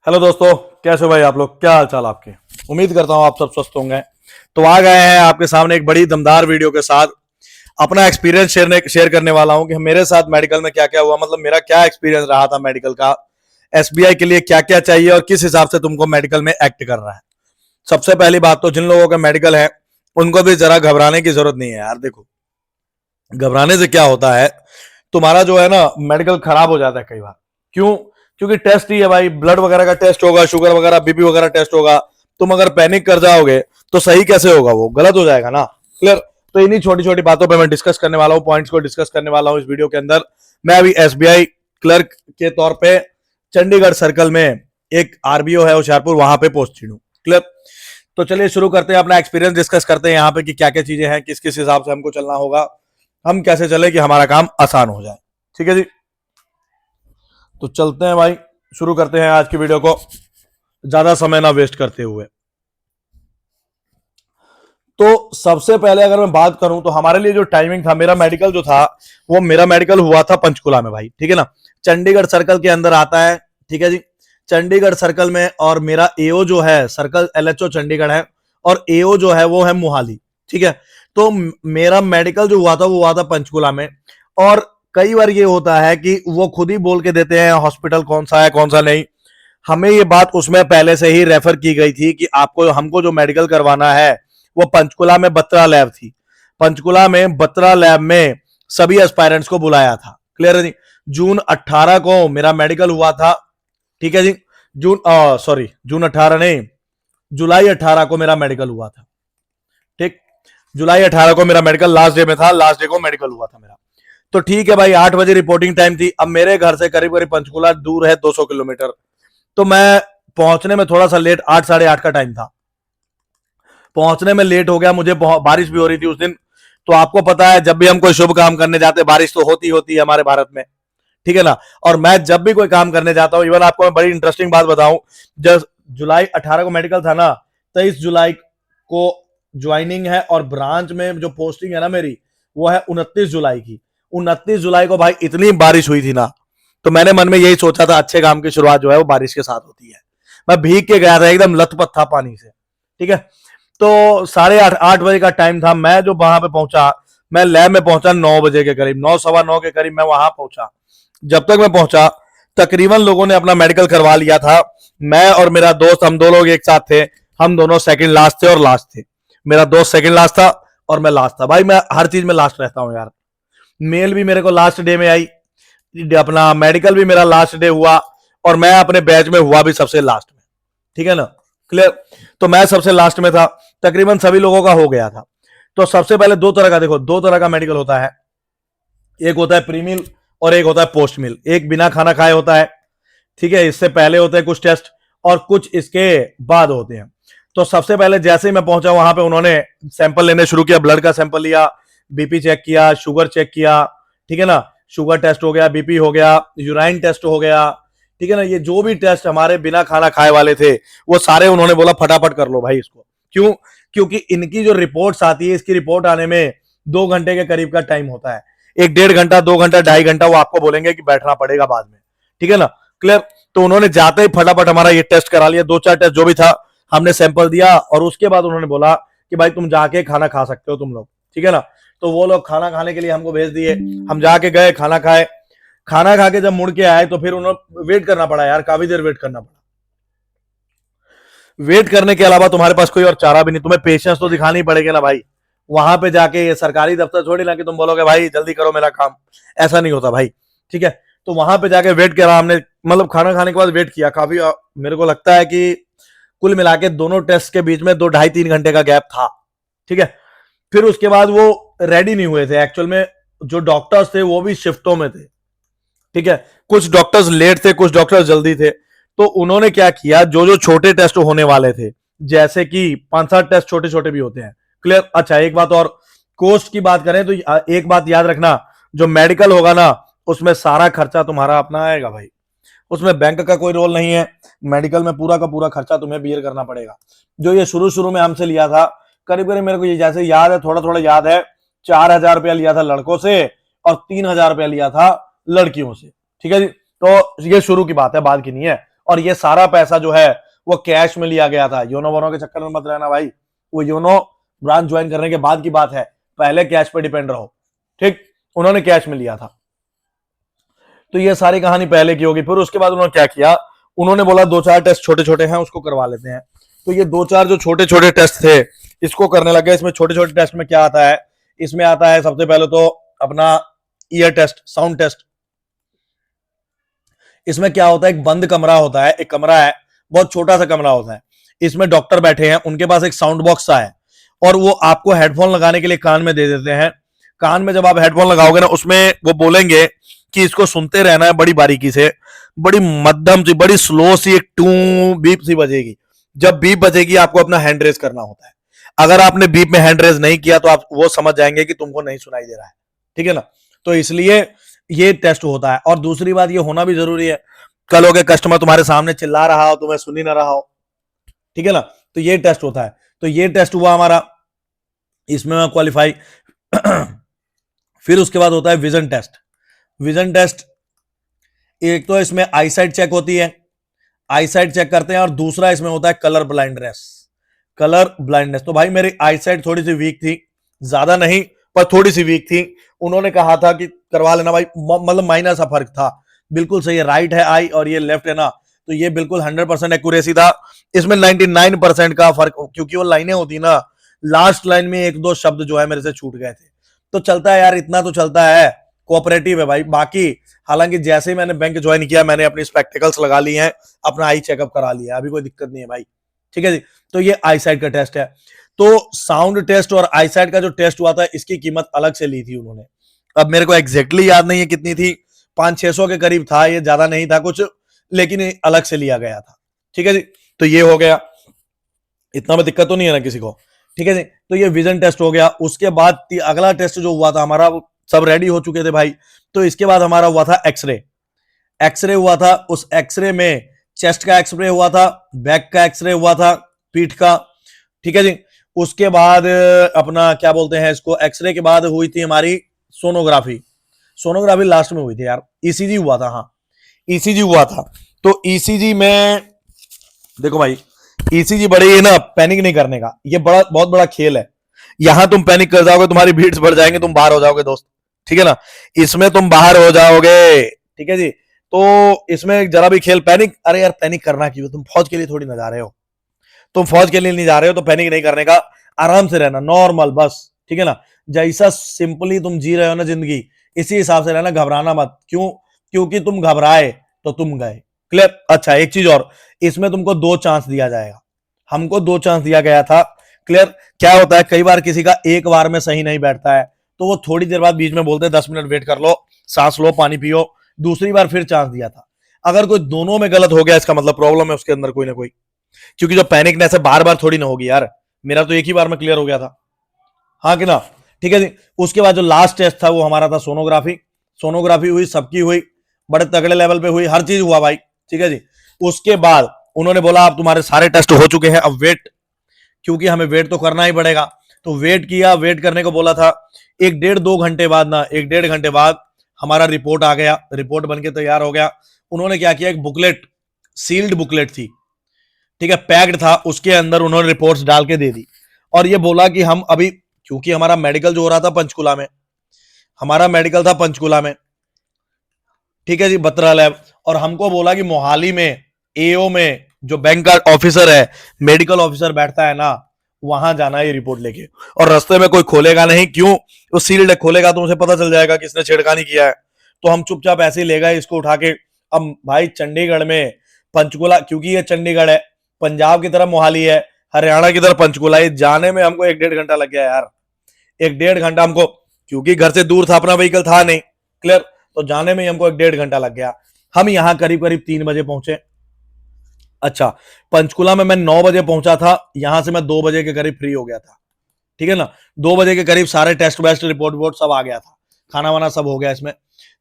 Hello दोस्तों, कैसे हो भाई आप लोग? क्या हाल चाल आपके? उम्मीद करता हूँ आप सब स्वस्थ होंगे। तो आ गए हैं आपके सामने एक बड़ी दमदार वीडियो के साथ। अपना एक्सपीरियंस शेयर करने वाला हूँ कि मेरे साथ मेडिकल में क्या क्या हुआ, मतलब मेरा क्या एक्सपीरियंस रहा था मेडिकल का। एसबीआई के लिए क्या क्या चाहिए और किस हिसाब से तुमको मेडिकल में एक्ट करना है। सबसे पहली बात तो जिन लोगों का मेडिकल है उनको भी जरा घबराने की जरूरत नहीं है यार। देखो, घबराने से क्या होता है, तुम्हारा जो है ना मेडिकल खराब हो जाता है कई बार। क्यों? क्योंकि टेस्ट ही है भाई, ब्लड वगैरह का टेस्ट होगा, शुगर वगैरह बीपी वगैरह टेस्ट होगा। तुम अगर पैनिक कर जाओगे तो सही कैसे होगा, वो गलत हो जाएगा ना। क्लियर? तो इन्हीं छोटी छोटी बातों पे मैं डिस्कस करने वाला हूँ, पॉइंट्स को डिस्कस करने वाला हूँ इस वीडियो के अंदर। मैं अभी एसबीआई क्लर्क के तौर पे चंडीगढ़ सर्कल में एक आरबीओ है होशियारपुर, वहां पे पोस्टेड हूँ। क्लियर? तो चलिए शुरू करते हैं, अपना एक्सपीरियंस डिस्कस करते हैं यहाँ पे कि क्या क्या चीजें हैं, किस किस हिसाब से हमको चलना होगा, हम कैसे चले कि हमारा काम आसान हो जाए। ठीक है जी, तो चलते हैं भाई, शुरू करते हैं आज की वीडियो को ज्यादा समय ना वेस्ट करते हुए। तो सबसे पहले अगर मैं बात करूं तो हमारे लिए जो टाइमिंग था, मेरा मेडिकल जो था वो मेरा मेडिकल हुआ था पंचकुला में भाई। ठीक है ना, चंडीगढ़ सर्कल के अंदर आता है। ठीक है जी, चंडीगढ़ सर्कल में। और मेरा एओ जो है सर्कल एलएचओ चंडीगढ़ है और एओ जो है वो है मोहाली। ठीक है, तो मेरा मेडिकल जो हुआ था वो हुआ था पंचकुला में। और कई बार ये होता है कि वो खुद ही बोल के देते हैं हॉस्पिटल कौन सा है कौन सा नहीं। हमें ये बात उसमें पहले से ही रेफर की गई थी कि आपको हमको जो मेडिकल करवाना है वो पंचकुला में बत्रा लैब थी। पंचकुला में बत्रा लैब में सभी एस्पायरेंट्स को बुलाया था। क्लियर है जी? जून 18 को मेरा मेडिकल हुआ था। ठीक है जी, जून 18 नहीं, जुलाई 18 को मेरा मेडिकल हुआ था। ठीक, जुलाई 18 को मेरा मेडिकल लास्ट डे में था, लास्ट डे को मेडिकल हुआ था मेरा। तो ठीक है भाई, 8 बजे रिपोर्टिंग टाइम थी। अब मेरे घर से करीब करीब पंचकुला दूर है 200 किलोमीटर। तो मैं पहुंचने में थोड़ा सा लेट, 8 साढ़े 8 का टाइम था, पहुंचने में लेट हो गया मुझे। बारिश भी हो रही थी उस दिन। तो आपको पता है जब भी हम कोई शुभ काम करने जाते हैं बारिश तो होती होती है हमारे भारत में। ठीक है ना। और मैं जब भी कोई काम करने जाता हूं, इवन आपको मैं बड़ी इंटरेस्टिंग बात बताऊं, जब जुलाई 18 को मेडिकल था ना, 23 जुलाई को ज्वाइनिंग है और ब्रांच में जो पोस्टिंग है ना मेरी, वो है 29 जुलाई की। 29 जुलाई को भाई इतनी बारिश हुई थी ना, तो मैंने मन में यही सोचा था अच्छे काम की शुरुआत जो है वो बारिश के साथ होती है। मैं भीग के गया था, एकदम लथपथ था पानी से। ठीक है, तो साढ़े 8 बजे का टाइम था। मैं जो वहां पे पहुंचा, मैं लैब में पहुंचा 9 बजे के करीब, 9 सवा 9 के करीब मैं वहां पहुंचा। जब तक मैं पहुंचा तकरीबन लोगों ने अपना मेडिकल करवा लिया था। मैं और मेरा दोस्त, हम दो लोग एक साथ थे। हम दोनों सेकंड लास्ट थे और लास्ट थे। मेरा दोस्त सेकंड लास्ट था और मैं लास्ट था। भाई मैं हर चीज में लास्ट रहता हूं यार। मेल भी मेरे को लास्ट डे में आई, अपना मेडिकल भी मेरा लास्ट डे हुआ, और मैं अपने बैच में हुआ भी सबसे लास्ट में। ठीक है ना, क्लियर? तो मैं सबसे लास्ट में था, तकरीबन सभी लोगों का हो गया था। तो सबसे पहले दो तरह का, देखो दो तरह का मेडिकल होता है, एक होता है प्री मील और एक होता है पोस्ट मील। एक बिना खाना खाए होता है, ठीक है, इससे पहले होते हैं कुछ टेस्ट और कुछ इसके बाद होते हैं। तो सबसे पहले जैसे ही मैं पहुंचा वहां पे उन्होंने सैंपल लेने शुरू किया, ब्लड का सैंपल लिया, बीपी चेक किया, शुगर चेक किया। ठीक है ना, शुगर टेस्ट हो गया, बीपी हो गया, यूराइन टेस्ट हो गया। ठीक है ना, ये जो भी टेस्ट हमारे बिना खाना खाए वाले थे वो सारे उन्होंने बोला फटाफट कर लो भाई इसको। क्यों? क्योंकि इनकी जो रिपोर्ट्स आती है, इसकी रिपोर्ट आने में 2 घंटे के करीब का टाइम होता है। 1 डेढ़ घंटा, 2 घंटा, 2.5 घंटा वो आपको बोलेंगे कि बैठना पड़ेगा बाद में। ठीक है ना, क्लियर? तो उन्होंने जाते ही फटाफट हमारा ये टेस्ट करा लिया, 2-4 टेस्ट जो भी था हमने सैंपल दिया, और उसके बाद उन्होंने बोला कि भाई तुम जाके खाना खा सकते हो तुम लोग। ठीक है ना, तो वो लोग खाना खाने के लिए हमको भेज दिए। हम जाके गए, खाना खाए। खाना खा के जब मुड़ के आए तो फिर उन्होंने वेट करना पड़ा यार, काफी देर वेट करना पड़ा। वेट करने के अलावा तुम्हारे पास कोई और चारा भी नहीं, तुम्हें पेशेंस तो दिखानी पड़ेगी ना भाई। वहां पे जाके ये सरकारी दफ्तर थोड़ी ना कि तुम बोलोगे भाई जल्दी करो मेरा काम, ऐसा नहीं होता भाई। ठीक है, तो वहां पे जाके वेट करा हमने, मतलब खाना खाने के बाद वेट किया काफी। मेरे को लगता है कि कुल मिला के दोनों टेस्ट के बीच में 2 ढाई 3 घंटे का गैप था। ठीक है, फिर उसके बाद वो रेडी नहीं हुए थे एक्चुअल में। जो डॉक्टर्स थे वो भी शिफ्टों में थे। ठीक है, कुछ डॉक्टर्स लेट थे, कुछ डॉक्टर्स जल्दी थे। तो उन्होंने क्या किया, जो जो छोटे टेस्ट होने वाले थे, जैसे कि 5-7 टेस्ट छोटे छोटे भी होते हैं। क्लियर? अच्छा, एक बात और, कोस्ट की बात करें तो एक बात याद रखना, जो मेडिकल होगा ना उसमें सारा खर्चा तुम्हारा अपना आएगा भाई। उसमें बैंक का कोई रोल नहीं है। मेडिकल में पूरा का पूरा खर्चा तुम्हें बियर करना पड़ेगा। जो ये शुरू शुरू में हमसे लिया था, करीब करीब मेरे को ये जैसे याद है, थोड़ा थोड़ा याद है, 4,000 रुपया लिया था लड़कों से और 3,000 रुपया लिया था लड़कियों से। ठीक है जी, तो ये शुरू की बात है, बाद की नहीं है। और ये सारा पैसा जो है वो कैश में लिया गया था। योनो वोनो के चक्कर में मत रहना भाई, वो योनो ब्रांच ज्वाइन करने के बाद की बात है, पहले कैश पे डिपेंड रहो, ठीक। उन्होंने कैश में लिया था। तो ये सारी कहानी पहले की होगी। फिर उसके बाद उन्होंने क्या किया, उन्होंने बोला 2-4 टेस्ट छोटे छोटे हैं उसको करवा लेते हैं। तो ये 2-4 जो छोटे छोटे टेस्ट थे इसको करने लगे। इसमें छोटे छोटे टेस्ट में क्या आता है, इसमें आता है सबसे पहले तो अपना ईयर टेस्ट, साउंड टेस्ट। इसमें क्या होता है, एक बंद कमरा होता है, एक कमरा है, बहुत छोटा सा कमरा होता है, इसमें डॉक्टर बैठे हैं, उनके पास एक साउंड बॉक्स सा है और वो आपको हेडफोन लगाने के लिए कान में दे देते हैं। कान में जब आप हेडफोन लगाओगे ना, उसमें वो बोलेंगे कि इसको सुनते रहना है बड़ी बारीकी से, बड़ी मध्यम सी, बड़ी स्लो सी, एक टू बीप सी बजेगी। जब बीप बजेगी आपको अपना हैंड रेज करना होता है। अगर आपने बीप में हैंड रेज नहीं किया तो आप वो समझ जाएंगे कि तुमको नहीं सुनाई दे रहा है, ठीक है ना। तो इसलिए ये टेस्ट होता है। और दूसरी बात ये होना भी जरूरी है, कल हो गए कस्टमर तुम्हारे सामने चिल्ला रहा हो, तुम्हें सुन ही ना रहा हो, ठीक है ना। तो ये टेस्ट होता है। तो ये टेस्ट हुआ हमारा, इसमें मैं क्वालिफाई। फिर उसके बाद होता है विजन टेस्ट। विजन टेस्ट, एक तो इसमें आई साइट चेक होती है, आई साइट चेक करते हैं, और दूसरा इसमें होता है कलर ब्लाइंडनेस। कलर ब्लाइंडनेस, तो भाई मेरी आई साइट थोड़ी सी वीक थी, ज्यादा नहीं पर थोड़ी सी वीक थी। उन्होंने कहा था कि करवा लेना भाई, मतलब माइनर सा फर्क था, बिल्कुल सही है, राइट है आई और ये लेफ्ट है ना, तो ये बिल्कुल 100% एक्यूरेसी था। इसमें 99% का फर्क, क्योंकि वो लाइनें होती ना, लास्ट लाइन में 1-2 शब्द जो है मेरे से छूट गए थे। तो चलता है यार, इतना तो चलता है, कोऑपरेटिव है भाई। बाकी हालांकि जैसे ही मैंने बैंक ज्वाइन किया, मैंने अपनी स्पेक्टिकल्स लगा ली हैं, अपना आई चेकअप करा लिया, अभी कोई दिक्कत नहीं है भाई, ठीक है जी। तो ये आई साइट का टेस्ट है। तो साउंड टेस्ट और आई साइट का जो टेस्ट हुआ था, इसकी कीमत अलग से ली थी उन्होंने। अब मेरे को एग्जैक्टली याद नहीं है कितनी थी, 500-600 के करीब था, ये ज्यादा नहीं था कुछ, लेकिन अलग से लिया गया था, ठीक है जी। तो ये हो गया, इतना में दिक्कत तो नहीं है ना किसी को, ठीक है जी। तो ये विजन टेस्ट हो गया। उसके बाद अगला टेस्ट जो हुआ था हमारा, सब रेडी हो चुके थे भाई। तो इसके बाद हमारा हुआ था एक्सरे। एक्सरे हुआ था, उस एक्सरे में चेस्ट का एक्सरे हुआ था, बैक का एक्सरे हुआ था, पीठ का, ठीक है जी। उसके बाद अपना क्या बोलते हैं इसको, एक्सरे के बाद हुई थी हमारी सोनोग्राफी। सोनोग्राफी लास्ट में हुई थी यार, ईसीजी हुआ था, हाँ ईसीजी हुआ था। तो ईसीजी में देखो भाई, ईसीजी बड़े है ना, पैनिक नहीं करने का, ये बड़ा बहुत बड़ा खेल है। यहां तुम पैनिक कर जाओगे, तुम्हारी बीट्स बढ़ जाएंगे, तुम बाहर हो जाओगे दोस्त, ठीक है ना। इसमें तुम बाहर हो जाओगे, ठीक है जी। तो इसमें जरा भी खेल पैनिक, अरे यार पैनिक करना क्यों, तुम फौज के लिए थोड़ी ना जा रहे हो, तुम फौज के लिए नहीं जा रहे हो, तो पैनिक नहीं करने का, आराम से रहना, नॉर्मल बस, ठीक है ना। जैसा सिंपली तुम जी रहे हो ना जिंदगी, इसी हिसाब से रहना, घबराना मत। क्यों? क्योंकि तुम घबराए तो तुम गए। क्लियर? अच्छा एक चीज और, इसमें तुमको 2 चांस दिया जाएगा, हमको 2 चांस दिया गया था। क्लियर? क्या होता है, कई बार किसी का एक बार में सही नहीं बैठता है, तो वो थोड़ी देर बाद बीच में बोलते हैं 10 मिनट वेट कर लो, सांस लो, पानी पियो, दूसरी बार फिर चांस दिया था। अगर कोई दोनों में गलत हो गया, इसका मतलब प्रॉब्लम है उसके अंदर कोई ना कोई, क्योंकि जो पैनिकनेस है बार बार थोड़ी ना होगी यार, मेरा तो एक ही बार में क्लियर हो गया था, हाँ कि ना, ठीक है जी। उसके बाद जो लास्ट टेस्ट था वो हमारा था सोनोग्राफी। सोनोग्राफी हुई, सबकी हुई, बड़े तगड़े लेवल पे हुई, हर चीज हुआ भाई, ठीक है जी। उसके बाद उन्होंने बोला अब तुम्हारे सारे टेस्ट हो चुके हैं, अब वेट, क्योंकि हमें वेट तो करना ही पड़ेगा। तो वेट किया, वेट करने को बोला था। 1-1.5-2 घंटे बाद ना, 1-1.5 घंटे बाद हमारा रिपोर्ट आ गया, रिपोर्ट बनके तैयार हो गया। उन्होंने क्या किया, एक बुकलेट, सील्ड बुकलेट थी, ठीक है, पैक्ड था, उसके अंदर उन्होंने रिपोर्ट्स डाल के दे दी, और ये बोला कि हम अभी, क्योंकि हमारा मेडिकल जो हो रहा था पंचकुला में, हमारा मेडिकल था पंचकुला में, ठीक है जी, बत्रा लैब, और हमको बोला कि मोहाली में एओ में जो बैंक का ऑफिसर है, मेडिकल ऑफिसर बैठता है ना, वहां जाना है ये रिपोर्ट लेके, और रास्ते में कोई खोलेगा नहीं, क्यों, वो सील्ड है, खोलेगा तो उसे पता चल जाएगा किसने छेड़खानी किया है। तो हम चुपचाप ऐसे ही ले गए इसको उठा के। अब भाई चंडीगढ़ में पंचकुला, क्योंकि ये चंडीगढ़ है, पंजाब की तरफ मोहाली है, हरियाणा की तरफ पंचकुला, ये जाने में हमको 1-1.5 घंटा लग गया यार, 1-1.5 घंटा हमको, क्योंकि घर से दूर था, अपना व्हीकल था नहीं, क्लियर, तो जाने में हमको 1-1.5 घंटा लग गया। हम यहां करीब करीब 3 बजे पहुंचे। अच्छा, पंचकुला में मैं 9 बजे पहुंचा था, यहां से मैं 2 बजे के करीब फ्री हो गया था, ठीक है ना। 2 बजे के करीब सारे टेस्ट वेस्ट रिपोर्ट वोट सब आ गया था, खाना वाना सब हो गया इसमें।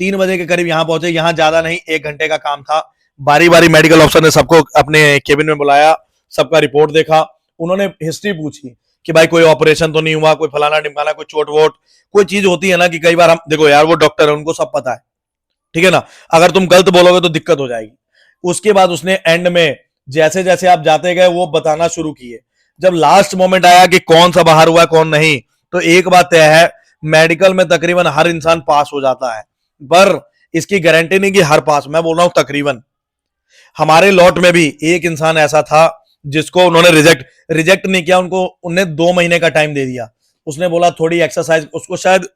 3 बजे के करीब यहां पहुंचे, यहां ज्यादा नहीं 1 घंटे का काम था। बारी बारी मेडिकल ऑफिसर ने सबको अपने केबिन में बुलाया, सबका रिपोर्ट देखा, उन्होंने हिस्ट्री पूछी कि भाई कोई ऑपरेशन तो नहीं हुआ, कोई फलाना ढिमकाना, कोई चोट वोट, कोई चीज होती है ना कि कई बार हम, देखो यार वो डॉक्टर है, उनको सब पता है, ठीक है ना, अगर तुम गलत बोलोगे तो दिक्कत हो जाएगी। उसके बाद उसने एंड में जैसे जैसे आप जाते गए वो बताना शुरू किए। जब लास्ट मोमेंट आया कि कौन सा बाहर हुआ कौन नहीं, तो एक बात तय है, मेडिकल में तकरीबन हर इंसान पास हो जाता है, पर इसकी गारंटी नहीं कि हर पास, मैं बोल रहा हूं तकरीबन। हमारे लॉट में भी एक इंसान ऐसा था जिसको उन्होंने रिजेक्ट नहीं किया, उनको उन्हें 2 महीने का टाइम दे दिया। उसने बोला थोड़ी एक्सरसाइज, उसको शायद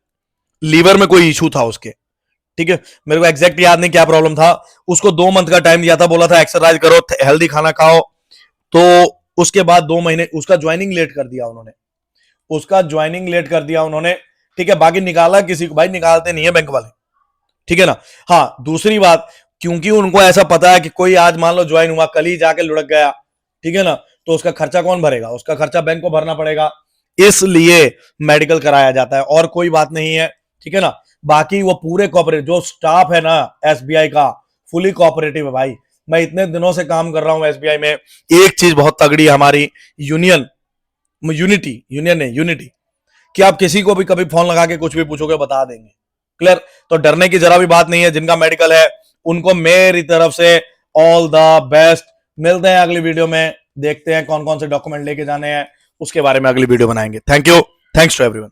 लीवर में कोई इशू था उसके, ठीक है, मेरे को एग्जैक्ट याद नहीं क्या प्रॉब्लम था। उसको 2 मंथ का टाइम दिया था, बोला था एक्सरसाइज करो, हेल्दी खाना खाओ। तो उसके बाद 2 महीने उसका ज्वाइनिंग लेट कर दिया उन्होंने, उसका ज्वाइनिंग लेट कर दिया उन्होंने, ठीक है। बाकी निकाला किसी को, भाई निकालते नहीं है बैंक वाले, ठीक है ना। हाँ, दूसरी बात, क्योंकि उनको ऐसा पता है कि कोई आज मान लो ज्वाइन हुआ, कल ही जाके लुढ़क गया, ठीक है ना, तो उसका खर्चा कौन भरेगा, उसका खर्चा बैंक को भरना पड़ेगा, इसलिए मेडिकल कराया जाता है, और कोई बात नहीं है, ठीक है ना। बाकी वो पूरे कॉपरेटिव जो स्टाफ है ना एसबीआई का, फुली कॉपरेटिव है भाई। मैं इतने दिनों से काम कर रहा हूं एसबीआई में, एक चीज बहुत तगड़ी है हमारी, यूनिटी, कि आप किसी को भी कभी फोन लगा के कुछ भी पूछोगे बता देंगे, क्लियर। तो डरने की जरा भी बात नहीं है, जिनका मेडिकल है उनको मेरी तरफ से ऑल द बेस्ट। मिलते हैं अगली वीडियो में, देखते हैं कौन कौन से डॉक्यूमेंट लेके जाने हैं, उसके बारे में अगली वीडियो बनाएंगे। Thank you, thanks to everyone.